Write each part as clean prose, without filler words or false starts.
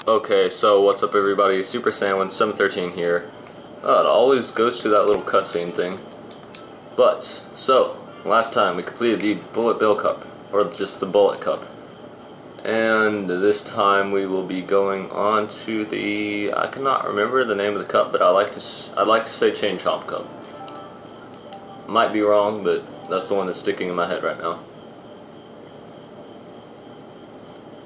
Okay, so what's up everybody, Super Saiyan 713 here. It always goes to that little cutscene thing. But, so, last time we completed the Bullet Bill Cup, or just the Bullet Cup. And this time we will be going on to the, I cannot remember the name of the cup, but I'd like to say Chain Chomp Cup. Might be wrong, but that's the one that's sticking in my head right now.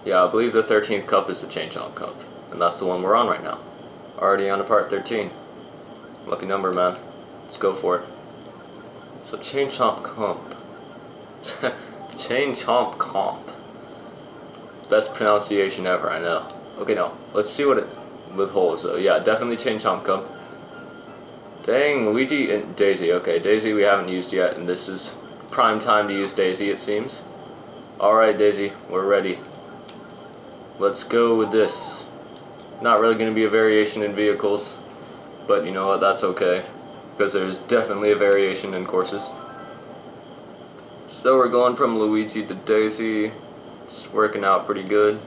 Yeah, I believe the 13th cup is the Chain Chomp Cup, and that's the one we're on right now. Already on to part 13. Lucky number, man. Let's go for it. So Chain Chomp Cup. Chain Chomp Cup. Best pronunciation ever, I know. Okay, now, let's see what it withholds. So yeah, definitely Chain Chomp Cup. Dang, Luigi and Daisy. Okay, Daisy we haven't used yet, and this is prime time to use Daisy, it seems. Alright, Daisy, we're ready. Let's go with this. Not really going to be a variation in vehicles, but you know what, that's okay, because there's definitely a variation in courses. So we're going from Luigi to Daisy. It's working out pretty good.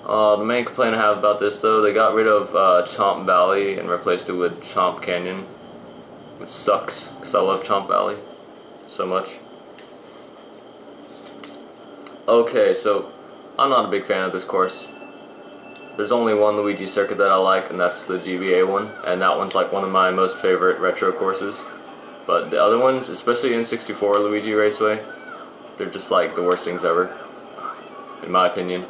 The main complaint I have about this though, they got rid of Chomp Valley and replaced it with Chomp Canyon, which sucks, because I love Chomp Valley so much. Okay, so I'm not a big fan of this course. There's only one Luigi Circuit that I like, and that's the GBA one, and that one's like one of my most favorite retro courses. But the other ones, especially N64 Luigi Raceway, they're just like the worst things ever, in my opinion.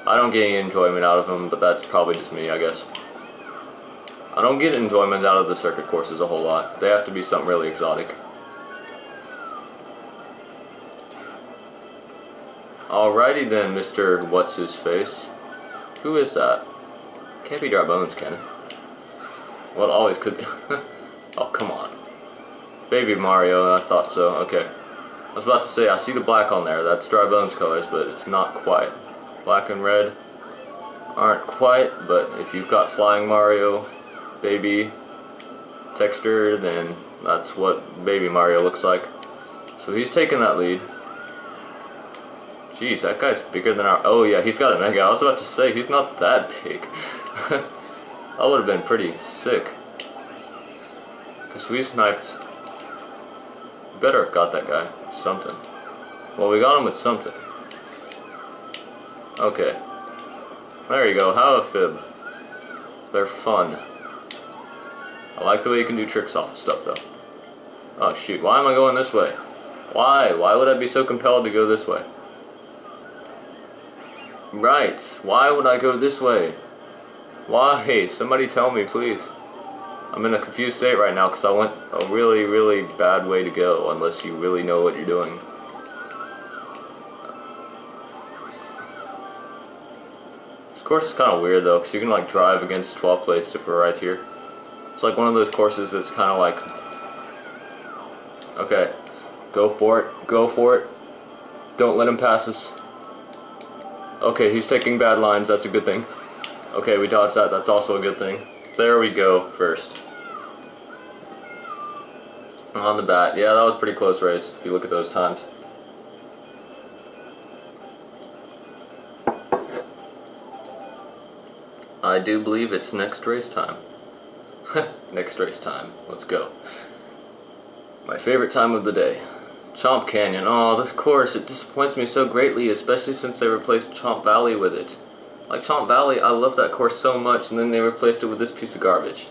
I don't get any enjoyment out of them, but that's probably just me, I guess. I don't get enjoyment out of the circuit courses a whole lot. They have to be something really exotic. Alrighty then, Mr. What's-His-Face. Who is that? Can't be Dry Bones, can it? Well, it always could be. Oh, come on. Baby Mario, I thought so. Okay. I was about to say, I see the black on there. That's Dry Bones colors, but it's not quite. Black and red aren't quite, but if you've got Flying Mario, baby texture, then that's what Baby Mario looks like. So he's taking that lead. Jeez, that guy's bigger than our... Oh yeah, he's got a mega. I was about to say, he's not that big. That would have been pretty sick. Because we sniped... We better have got that guy. Something. Well, we got him with something. Okay. There you go. Have a fib. They're fun. I like the way you can do tricks off of stuff, though. Oh shoot, why am I going this way? Why? Why would I be so compelled to go this way? Right, why would I go this way? Why? Somebody tell me, please. I'm in a confused state right now because I went a really, really bad way to go, unless you really know what you're doing. This course is kind of weird though, because you can like drive against 12th place if we're right here. It's like one of those courses that's kind of like... Okay, go for it, go for it. Don't let him pass us. Okay, he's taking bad lines, that's a good thing. Okay, we dodged that, that's also a good thing. There we go, first. On the bat, yeah, that was a pretty close race, if you look at those times. I do believe it's next race time. Next race time, let's go. My favorite time of the day. Chomp Canyon. Oh, this course, it disappoints me so greatly, especially since they replaced Chomp Valley with it. Like Chomp Valley, I love that course so much, and then they replaced it with this piece of garbage.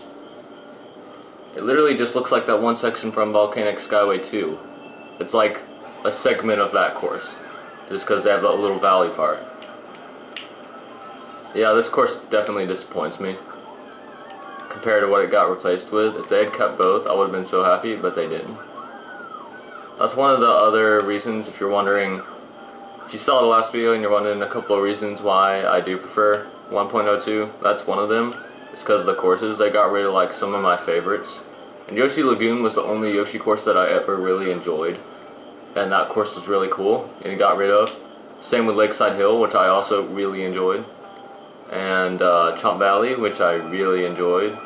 It literally just looks like that one section from Volcanic Skyway 2. It's like a segment of that course, just because they have that little valley part. Yeah, this course definitely disappoints me, compared to what it got replaced with. If they had kept both, I would have been so happy, but they didn't. That's one of the other reasons, if you're wondering, if you saw the last video and you're wondering a couple of reasons why I do prefer 1.02, that's one of them. It's because of the courses. They got rid of like some of my favorites. And Yoshi Lagoon was the only Yoshi course that I ever really enjoyed. And that course was really cool, and it got rid of. Same with Lakeside Hill, which I also really enjoyed. And Chomp Valley, which I really enjoyed.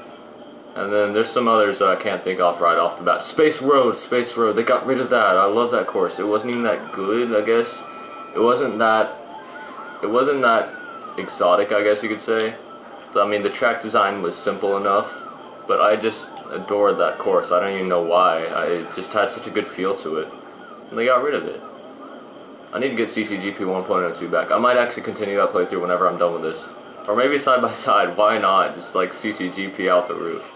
And then there's some others that I can't think of right off the bat. Space Road, they got rid of that. I love that course. It wasn't even that good, I guess. It wasn't that exotic, I guess you could say. I mean, the track design was simple enough, but I just adored that course. I don't even know why. It just had such a good feel to it, and they got rid of it. I need to get Ctgp 1.02 back. I might actually continue that playthrough whenever I'm done with this. Or maybe side by side, why not? Just like Ctgp out the roof.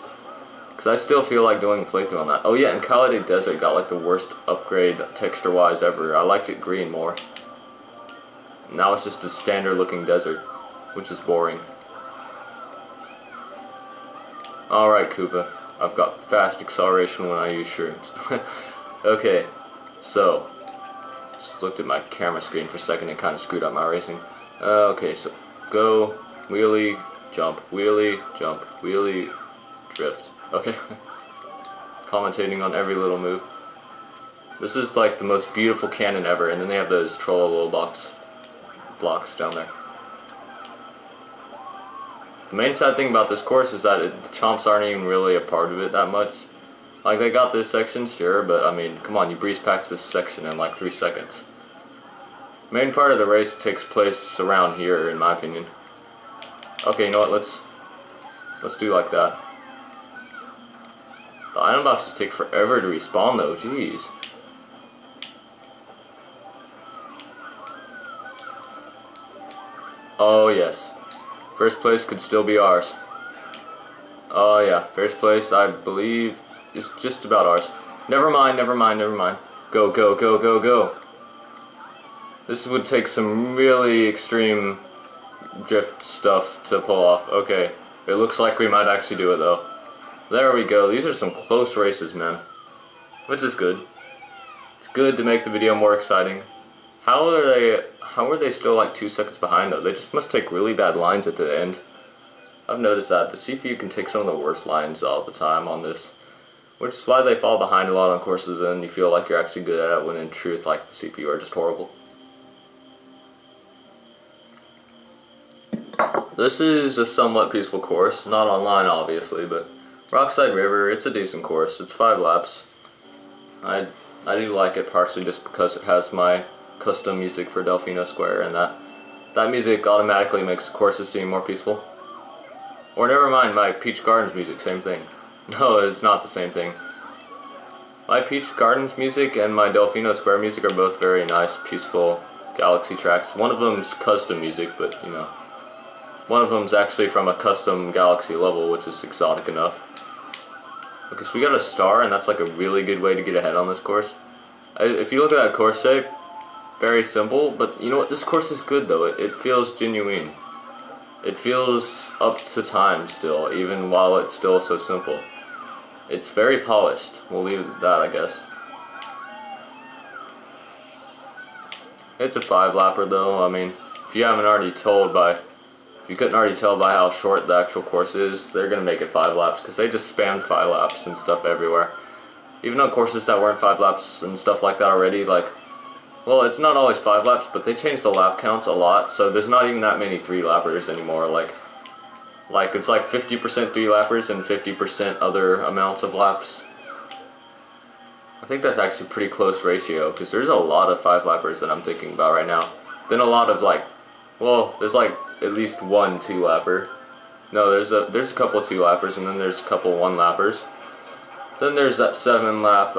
Because I still feel like doing a playthrough on that. Oh yeah, and Khalid Desert got like the worst upgrade texture-wise ever. I liked it green more. Now it's just a standard looking desert, which is boring. Alright, Koopa. I've got fast acceleration when I use shrooms. Okay, so just looked at my camera screen for a second and kind of screwed up my racing. Okay, so go, wheelie, jump, wheelie, drift. Okay. Commentating on every little move. This is like the most beautiful cannon ever, and then they have those troll little blocks down there. The main sad thing about this course is that the chomps aren't even really a part of it that much. Like, they got this section, sure, but I mean, come on, you breeze past this section in like 3 seconds. Main part of the race takes place around here, in my opinion. Okay, you know what, let's do like that. The item boxes take forever to respawn though, jeez. Oh yes. First place could still be ours. Oh yeah, first place I believe is just about ours. Never mind. Go, go, go, go, go. This would take some really extreme drift stuff to pull off. Okay, it looks like we might actually do it though. There we go. These are some close races, man. Which is good. It's good to make the video more exciting. How are they still like 2 seconds behind though? They just must take really bad lines at the end. I've noticed that the CPU can take some of the worst lines all the time on this, which is why they fall behind a lot on courses and you feel like you're actually good at it when in truth like the CPU are just horrible. This is a somewhat peaceful course, not online obviously, but Rockside River, it's a decent course. It's 5 laps. I do like it partially just because it has my custom music for Delfino Square, and that music automatically makes the courses seem more peaceful. Or never mind, my Peach Gardens music, same thing. No, it's not the same thing. My Peach Gardens music and my Delfino Square music are both very nice, peaceful Galaxy tracks. One of them's custom music, but you know, one of them's actually from a custom Galaxy level, which is exotic enough. Okay, so we got a star, and that's like a really good way to get ahead on this course. If you look at that course shape, very simple, but you know what, this course is good though. It feels genuine. It feels up to time still, even while it's still so simple. It's very polished. We'll leave it at that, I guess. It's a 5-lapper though. I mean, if you couldn't already tell by how short the actual course is, they're gonna make it 5 laps because they just spammed 5 laps and stuff everywhere. Even on courses that weren't 5 laps and stuff like that already, like, well, it's not always 5 laps, but they changed the lap counts a lot, so there's not even that many 3-lappers anymore. Like it's like 50% 3-lappers and 50% other amounts of laps. I think that's actually a pretty close ratio, because there's a lot of 5-lappers that I'm thinking about right now. Then a lot of there's like at least one 2-lapper. No, there's a couple of 2-lappers, and then there's a couple 1-lappers. Then there's that 7-lap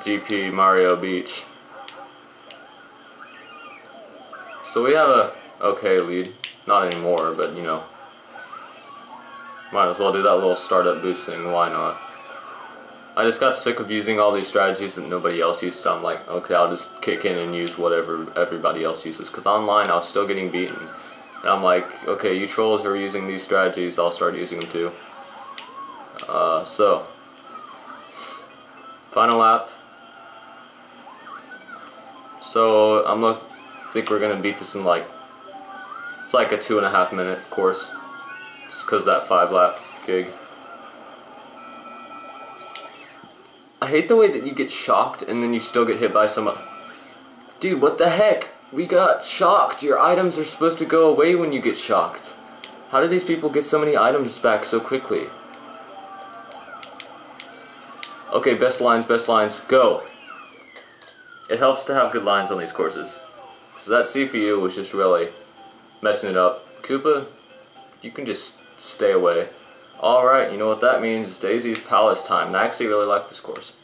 GP Mario Beach. So we have a okay lead. Not anymore, but you know, might as well do that little startup boost thing, why not? I just got sick of using all these strategies that nobody else used, so I'm like, okay, I'll just kick in and use whatever everybody else uses, because online I was still getting beaten. And I'm like, okay, you trolls are using these strategies, I'll start using them too. So, final lap. So, I think we're going to beat this in it's like a 2.5 minute course, just because that 5-lap gig. I hate the way that you get shocked and then you still get hit by someone. Dude, what the heck? We got shocked. Your items are supposed to go away when you get shocked. How do these people get so many items back so quickly? Okay, best lines, go. It helps to have good lines on these courses. So that CPU was just really messing it up. Koopa, you can just stay away. Alright, you know what that means. Daisy's Palace time. And I actually really like this course.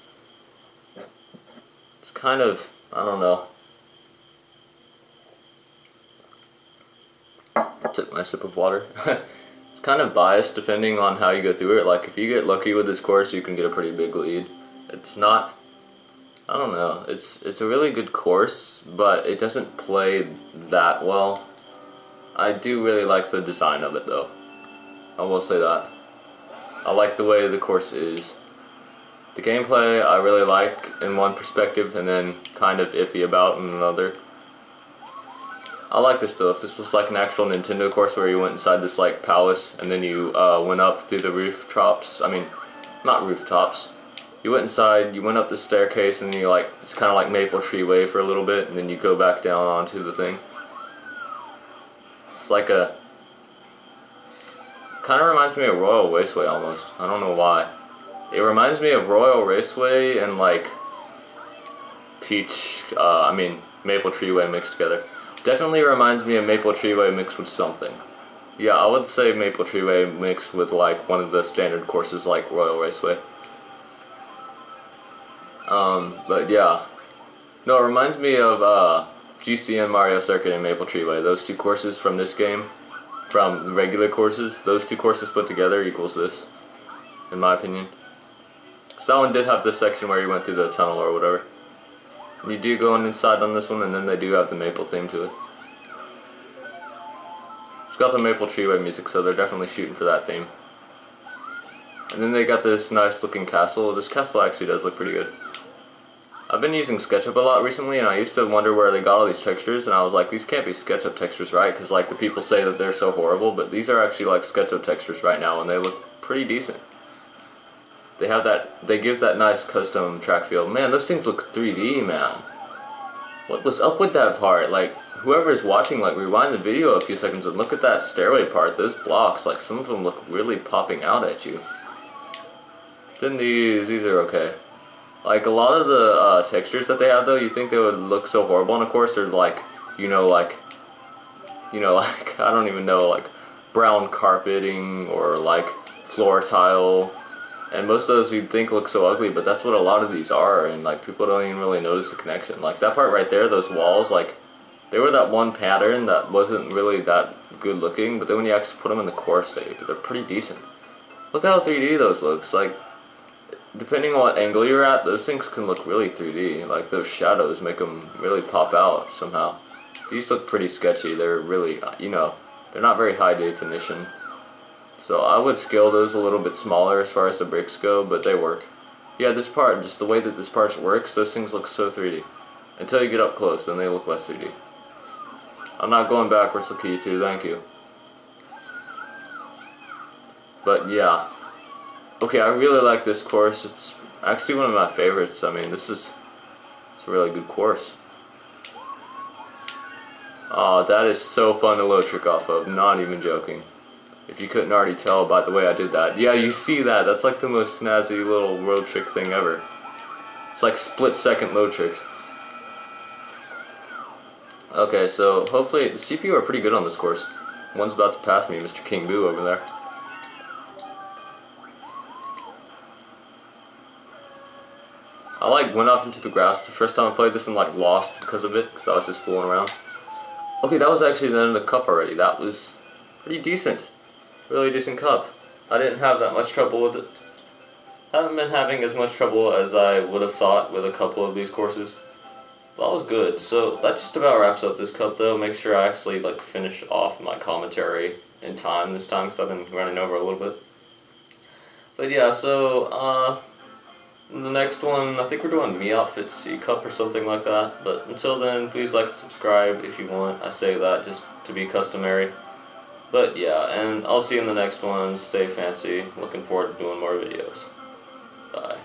It's kind of, I don't know. Took my sip of water. It's kind of biased depending on how you go through it. Like if you get lucky with this course, you can get a pretty big lead. It's not, I don't know, it's a really good course, but it doesn't play that well. I do really like the design of it though. I will say that. I like the way the course is. The gameplay I really like in one perspective and then kind of iffy about in another. I like this though. If this was like an actual Nintendo course where you went inside this like palace and then you went up through the rooftops, I mean, not rooftops. You went inside, you went up the staircase and then you like, it's kind of like Maple Tree Way for a little bit and then you go back down onto the thing. It's like a, kind of reminds me of Royal Raceway almost. I don't know why. It reminds me of Royal Raceway and like Maple Tree Way mixed together. Definitely reminds me of Maple Tree Way mixed with something. Yeah, I would say Maple Tree Way mixed with like one of the standard courses like Royal Raceway. But yeah. No, it reminds me of GCN Mario Circuit and Maple Tree Way. Those two courses from this game, from the regular courses, those two courses put together equals this, in my opinion. So that one did have this section where you went through the tunnel or whatever. You do go inside on this one, and then they do have the maple theme to it. It's got the Maple Tree Way music, so they're definitely shooting for that theme. And then they got this nice looking castle. This castle actually does look pretty good. I've been using SketchUp a lot recently, and I used to wonder where they got all these textures, and I was like, these can't be SketchUp textures, right? Because like the people say that they're so horrible, but these are actually like SketchUp textures right now, and they look pretty decent. They have that, they give that nice custom track feel. Man, those things look 3D, man. What was up with that part? Like, whoever's watching, like, rewind the video a few seconds and look at that stairway part. Those blocks, like, some of them look really popping out at you. Then these are okay. Like, a lot of the textures that they have, though, you think they would look so horrible, and of course they're like, like, I don't even know, like, brown carpeting, or like, floor tile. And most of those you'd think look so ugly, but that's what a lot of these are, and like people don't even really notice the connection. Like that part right there, those walls, like they were that one pattern that wasn't really that good looking, but then when you actually put them in the course, they're pretty decent. Look how 3D those looks. Like depending on what angle you're at, those things can look really 3D. Like those shadows make them really pop out somehow. These look pretty sketchy. They're really, they're not very high definition. So I would scale those a little bit smaller as far as the bricks go, but they work. Yeah, this part, just the way that this part works, those things look so 3D. Until you get up close, then they look less 3D. I'm not going backwards, Lucky 2, thank you. But yeah. Okay, I really like this course. It's actually one of my favorites. I mean, it's a really good course. Oh, that is so fun to low trick off of, not even joking. If you couldn't already tell by the way I did that. Yeah, you see that. That's like the most snazzy little road trick thing ever. It's like split-second low tricks. Okay, so hopefully the CPU are pretty good on this course. One's about to pass me, Mr. King Boo over there. I like went off into the grass the first time I played this and like lost because of it, because I was just fooling around. Okay, that was actually the end of the cup already. That was pretty decent. Really decent cup. I didn't have that much trouble with it. Haven't been having as much trouble as I would have thought with a couple of these courses. That was good. So that just about wraps up this cup though. Make sure I actually like finish off my commentary in time this time because I've been running over a little bit. But yeah, so the next one, I think we're doing Me Outfit C Cup or something like that. But until then, please like and subscribe if you want. I say that just to be customary. But yeah, and I'll see you in the next one. Stay fancy. Looking forward to doing more videos. Bye.